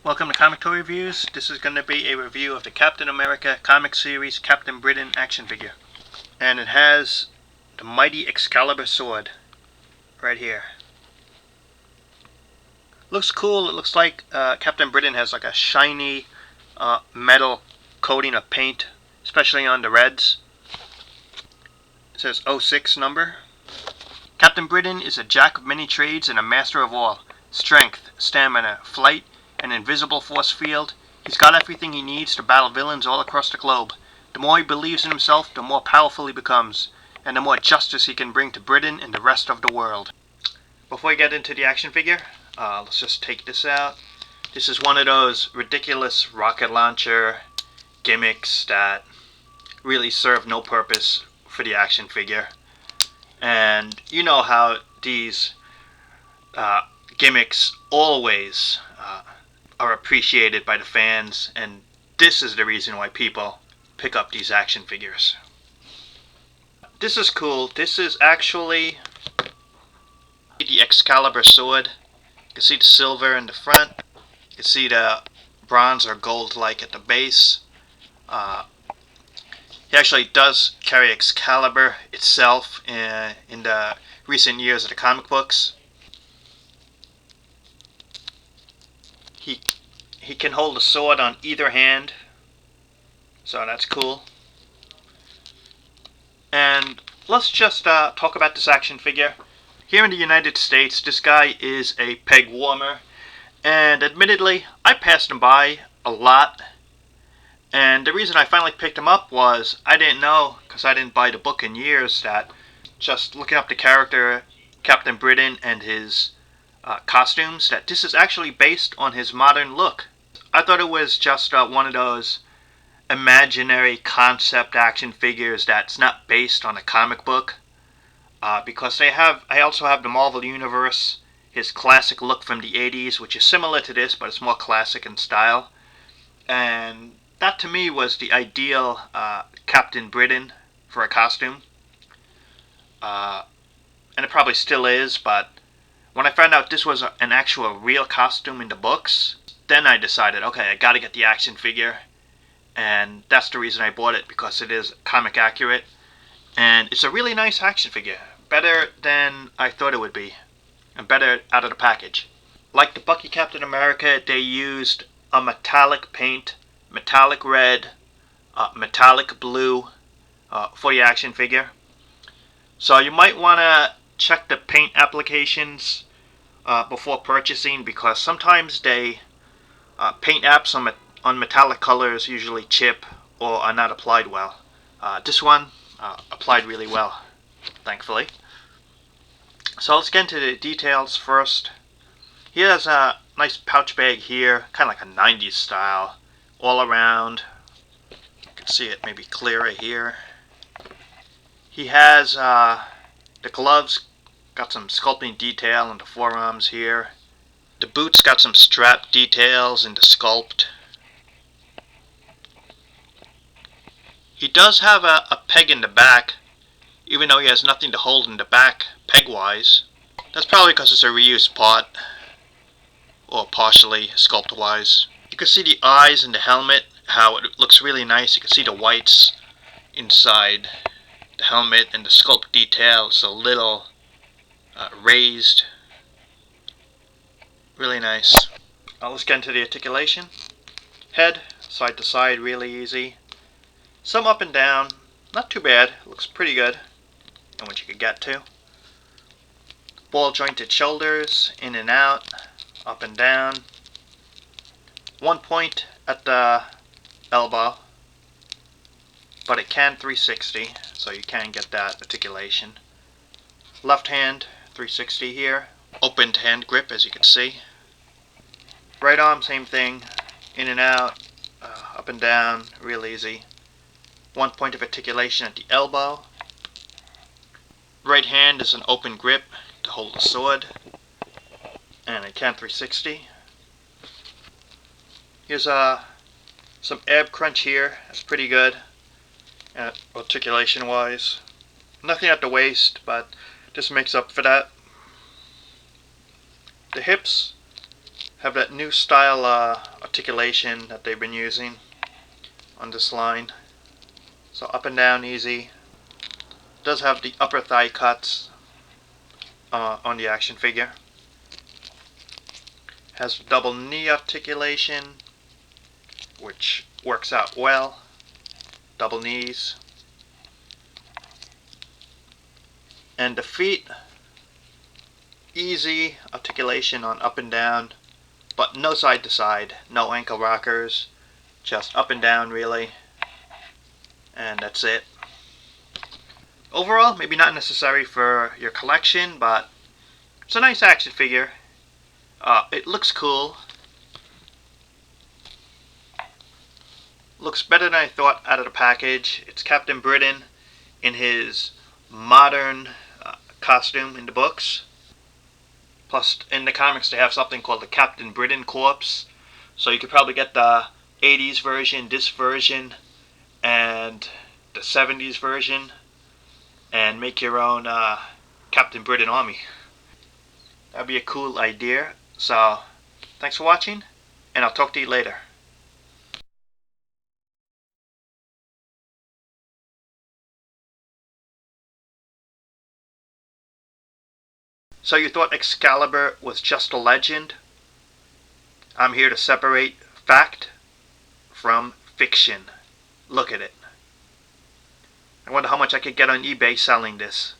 Welcome to Comic Toy Reviews. This is going to be a review of the Captain America comic series Captain Britain action figure. And it has the mighty Excalibur sword right here. Looks cool. It looks like Captain Britain has like a shiny metal coating of paint, especially on the reds. It says 06 number. Captain Britain is a jack of many trades and a master of all. Strength, stamina, flight, an invisible force field. He's got everything he needs to battle villains all across the globe. The more he believes in himself, the more powerful he becomes, and the more justice he can bring to Britain and the rest of the world. Before we get into the action figure, let's just take this out. This is one of those ridiculous rocket launcher gimmicks that really serve no purpose for the action figure. And you know how these gimmicks always are appreciated by the fans, and this is the reason why people pick up these action figures. This is cool. This is actually the Excalibur sword. You can see the silver in the front. You can see the bronze or gold-like at the base. He actually does carry Excalibur itself in the recent years of the comic books. He can hold a sword on either hand, so that's cool. And let's just talk about this action figure. Here in the United States, this guy is a peg warmer, and admittedly, I passed him by a lot. And the reason I finally picked him up was I didn't know, because I didn't buy the book in years, that just looking up the character Captain Britain and his costumes, that this is actually based on his modern look. I thought it was just one of those imaginary concept action figures that's not based on a comic book, because I also have the Marvel Universe, his classic look from the 80s, which is similar to this, but it's more classic in style. And that to me was the ideal Captain Britain for a costume. And it probably still is, but when I found out this was an actual real costume in the books, then I decided, okay, I gotta get the action figure. And that's the reason I bought it, because it is comic accurate. And it's a really nice action figure. Better than I thought it would be. And better out of the package. Like the Bucky Captain America, they used a metallic paint, metallic red, metallic blue for the action figure. So you might want to check the paint applications before purchasing, because sometimes they paint apps on metallic colors usually chip or are not applied well. This one applied really well, thankfully. So let's get into the details first. He has a nice pouch bag here, kind of like a 90s style, all around. You can see it maybe clearer here. He has the gloves, got some sculpting detail on the forearms here. The boots got some strap details in the sculpt. He does have a peg in the back, even though he has nothing to hold in the back peg-wise. That's probably because it's a reused part, or partially sculpt-wise. You can see the eyes in the helmet, how it looks really nice. You can see the whites inside the helmet, and the sculpt detail is a little raised. Really nice. Let's get into the articulation. Head, side to side, really easy. Some up and down, not too bad. Looks pretty good, and what you could get to. Ball jointed shoulders, in and out, up and down. One point at the elbow, but it can 360, so you can get that articulation. Left hand, 360 here. Opened hand grip, as you can see. Right arm, same thing, in and out, up and down, real easy. One point of articulation at the elbow. Right hand is an open grip to hold the sword, and it can 360. Here's some ab crunch here. That's pretty good, articulation wise. Nothing at the waist, but this makes up for that. The hips Have that new style articulation that they've been using on this line. So up and down easy. Does have the upper thigh cuts on the action figure. Has double knee articulation, which works out well. Double knees. And the feet, easy articulation on up and down, but no side to side, no ankle rockers, just up and down really, and that's it. Overall, maybe not necessary for your collection, but it's a nice action figure. It looks cool. Looks better than I thought out of the package. It's Captain Britain in his modern costume in the books. Plus, in the comics, they have something called the Captain Britain Corpse. So you could probably get the 80s version, this version, and the 70s version, and make your own Captain Britain army. That'd be a cool idea. So, thanks for watching, and I'll talk to you later. So you thought Excalibur was just a legend? I'm here to separate fact from fiction. Look at it. I wonder how much I could get on eBay selling this.